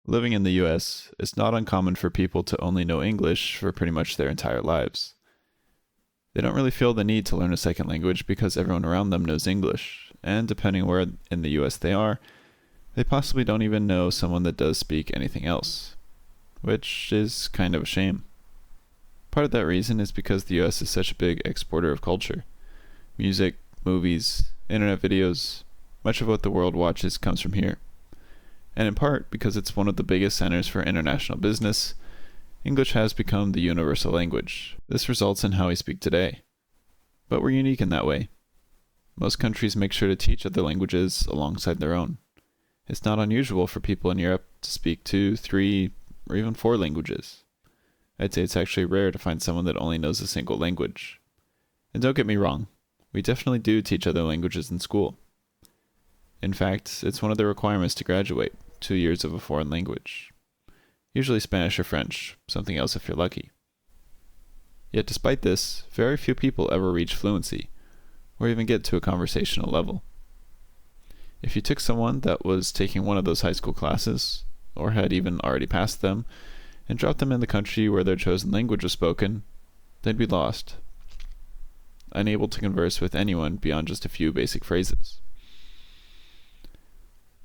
Living in the US, it's not uncommon for people to only know English for pretty much their entire lives. They don't really feel the need to learn a second language because everyone around them knows English, and depending where in the US they are, they possibly don't even know someone that does speak anything else, which is kind of a shame. Part of that reason is because the US is such a big exporter of culture. Music, movies, internet videos, much of what the world watches comes from here. And in part because it's one of the biggest centers for international business, English has become the universal language. This results in how we speak today. But we're unique in that way. Most countries make sure to teach other languages alongside their own. It's not unusual for people in Europe to speak 2, 3, or even 4 languages. I'd say it's actually rare to find someone that only knows a single language. And don't get me wrong, we definitely do teach other languages in school. In fact, it's one of the requirements to graduate, 2 years of a foreign language. Usually Spanish or French, something else if you're lucky. Yet despite this, very few people ever reach fluency, or even get to a conversational level. If you took someone that was taking one of those high school classes, or had even already passed them, and dropped them in the country where their chosen language was spoken, they'd be lost, unable to converse with anyone beyond just a few basic phrases.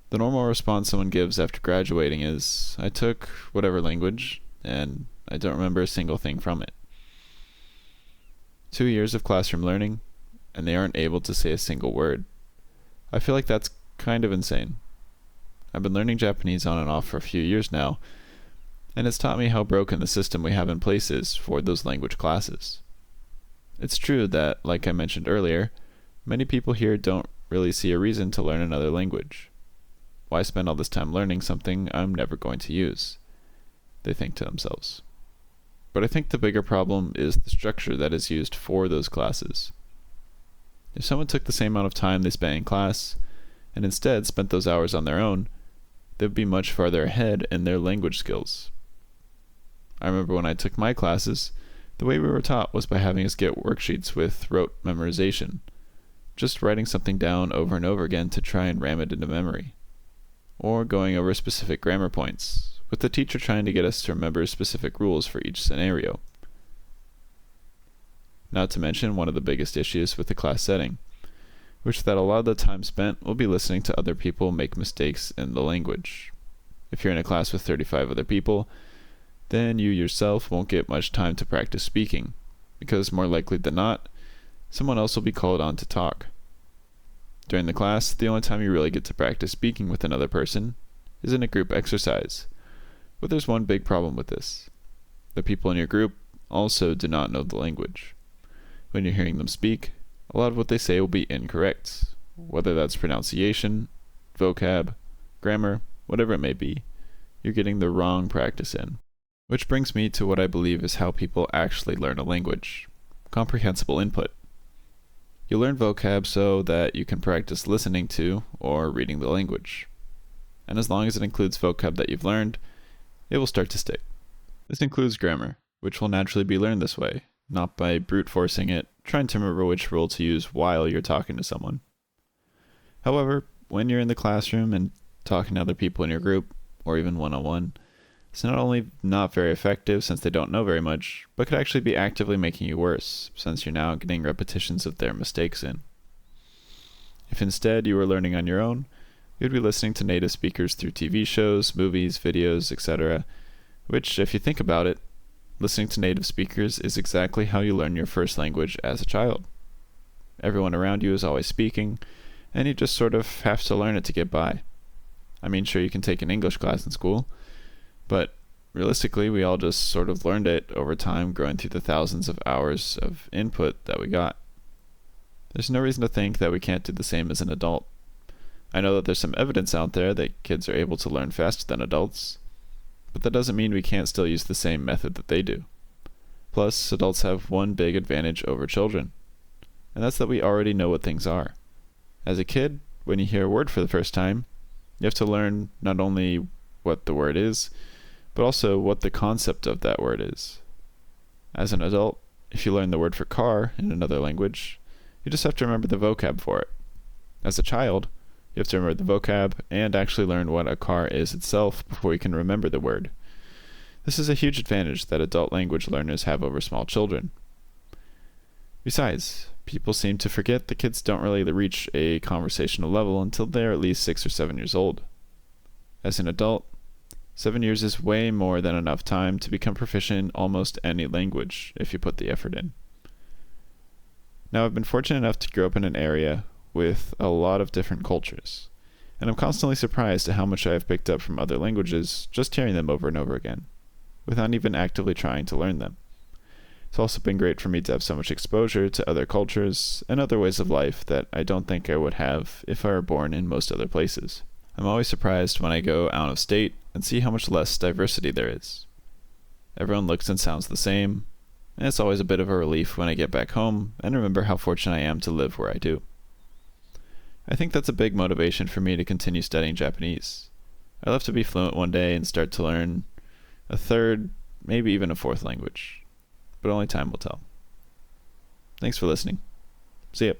The normal response someone gives after graduating is, I took whatever language, and I don't remember a single thing from it. 2 years of classroom learning, and they aren't able to say a single word. I feel like that's kind of insane. I've been learning Japanese on and off for a few years now, and it's taught me how broken the system we have in place is for those language classes. It's true that, like I mentioned earlier, many people here don't really see a reason to learn another language. Why spend all this time learning something I'm never going to use? They think to themselves. But I think the bigger problem is the structure that is used for those classes. If someone took the same amount of time they spent in class, and instead spent those hours on their own, they would be much farther ahead in their language skills. I remember when I took my classes, the way we were taught was by having us get worksheets with rote memorization, just writing something down over and over again to try and ram it into memory. Or going over specific grammar points, with the teacher trying to get us to remember specific rules for each scenario. Not to mention one of the biggest issues with the class setting, which that a lot of the time spent will be listening to other people make mistakes in the language. If you're in a class with 35 other people, then you yourself won't get much time to practice speaking, because more likely than not, someone else will be called on to talk. During the class, the only time you really get to practice speaking with another person is in a group exercise. But there's one big problem with this. The people in your group also do not know the language. When you're hearing them speak, a lot of what they say will be incorrect, whether that's pronunciation, vocab, grammar, whatever it may be. You're getting the wrong practice in. Which brings me to what I believe is how people actually learn a language: comprehensible input. You learn vocab so that you can practice listening to or reading the language. And as long as it includes vocab that you've learned, it will start to stick. This includes grammar, which will naturally be learned this way, not by brute forcing it, trying to remember which rule to use while you're talking to someone. However, when you're in the classroom and talking to other people in your group, or even one-on-one, it's not only not very effective since they don't know very much, but could actually be actively making you worse, since you're now getting repetitions of their mistakes in. If instead you were learning on your own, you'd be listening to native speakers through TV shows, movies, videos, etc., which, if you think about it, listening to native speakers is exactly how you learn your first language as a child. Everyone around you is always speaking, and you just sort of have to learn it to get by. I mean, sure, you can take an English class in school, but realistically, we all just sort of learned it over time, growing through the thousands of hours of input that we got. There's no reason to think that we can't do the same as an adult. I know that there's some evidence out there that kids are able to learn faster than adults, but that doesn't mean we can't still use the same method that they do. Plus, adults have one big advantage over children, and that's that we already know what things are. As a kid, when you hear a word for the first time, you have to learn not only what the word is, but also what the concept of that word is. As an adult, if you learn the word for car in another language, you just have to remember the vocab for it. As a child, you You have to remember the vocab and actually learn what a car is itself before you can remember the word. This is a huge advantage that adult language learners have over small children. Besides, people seem to forget that kids don't really reach a conversational level until they're at least 6 or 7 years old. As an adult, 7 years is way more than enough time to become proficient in almost any language if you put the effort in. Now, I've been fortunate enough to grow up in an area with a lot of different cultures, and I'm constantly surprised at how much I have picked up from other languages just hearing them over and over again, without even actively trying to learn them. It's also been great for me to have so much exposure to other cultures and other ways of life that I don't think I would have if I were born in most other places. I'm always surprised when I go out of state and see how much less diversity there is. Everyone looks and sounds the same, and it's always a bit of a relief when I get back home and remember how fortunate I am to live where I do. I think that's a big motivation for me to continue studying Japanese. I'd love to be fluent one day and start to learn a third, maybe even a fourth language. But only time will tell. Thanks for listening. See ya.